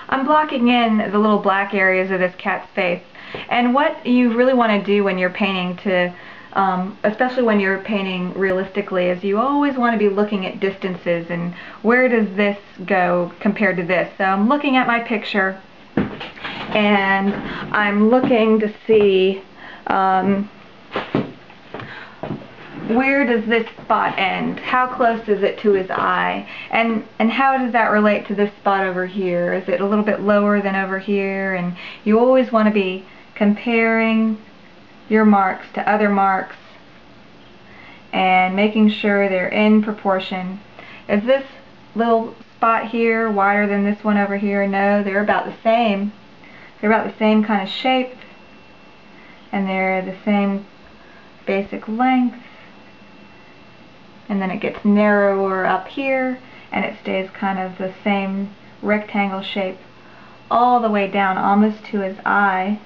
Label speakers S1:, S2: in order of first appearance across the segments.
S1: I'm blocking in the little black areas of this cat's face. And what you really want to do when you're painting to, especially when you're painting realistically, is you always want to be looking at distances and where does this go compared to this. So I'm looking at my picture and I'm looking to see where does this spot end? How close is it to his eye? And how does that relate to this spot over here? Is it a little bit lower than over here? And you always want to be comparing your marks to other marks and making sure they're in proportion. Is this little spot here wider than this one over here? No, they're about the same. They're about the same kind of shape and they're the same basic length. And then it gets narrower up here and it stays kind of the same rectangle shape all the way down almost to his eye.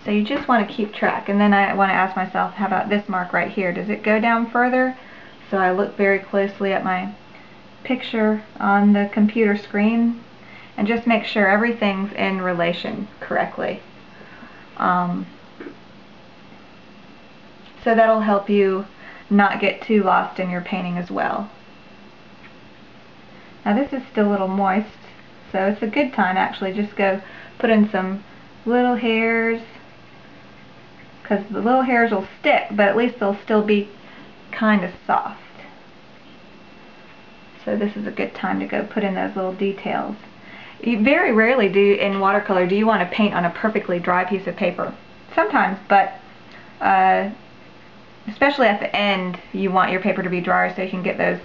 S1: So you just want to keep track. And then I want to ask myself, how about this mark right here? Does it go down further? So I look very closely at my picture on the computer screen and just make sure everything's in relation correctly. So that'll help you not get too lost in your painting as well. Now this is still a little moist, so it's a good time actually just go put in some little hairs, because the little hairs will stick, but at least they'll still be kind of soft. So this is a good time to go put in those little details. You very rarely do in watercolor do you want to paint on a perfectly dry piece of paper. Sometimes, but especially at the end, you want your paper to be drier so you can get those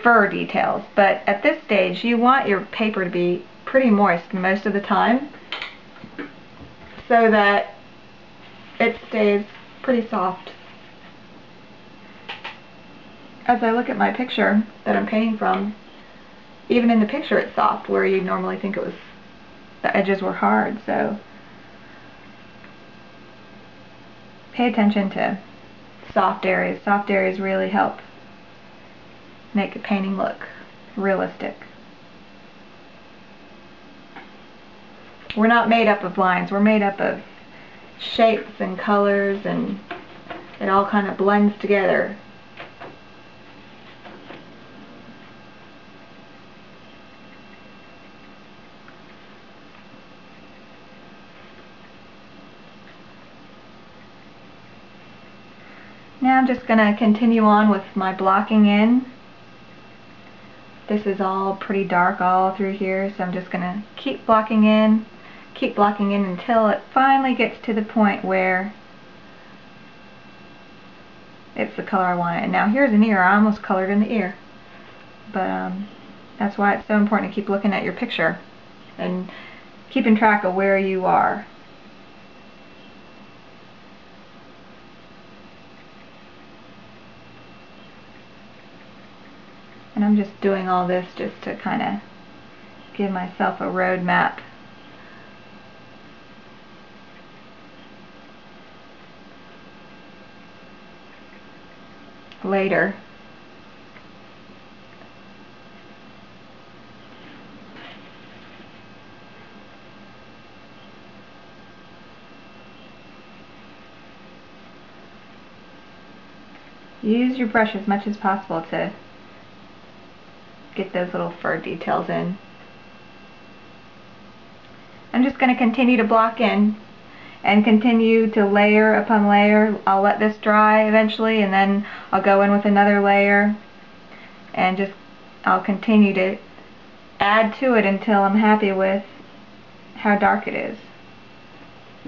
S1: fur details. But at this stage, you want your paper to be pretty moist most of the time so that it stays pretty soft. As I look at my picture that I'm painting from, even in the picture it's soft, where you'd normally think it was, the edges were hard. So pay attention to soft areas. Soft areas really help make a painting look realistic. We're not made up of lines, we're made up of shapes and colors, and it all kind of blends together. Now I'm just going to continue on with my blocking in. This is all pretty dark all through here, so I'm just going to keep blocking in until it finally gets to the point where it's the color I want it. And now here's an ear. I almost colored in the ear. But that's why it's so important to keep looking at your picture and keeping track of where you are. And I'm just doing all this just to kind of give myself a road map. Later. Use your brush as much as possible to get those little fur details in. I'm just going to continue to block in and continue to layer upon layer. I'll let this dry eventually and then I'll go in with another layer and just I'll continue to add to it until I'm happy with how dark it is.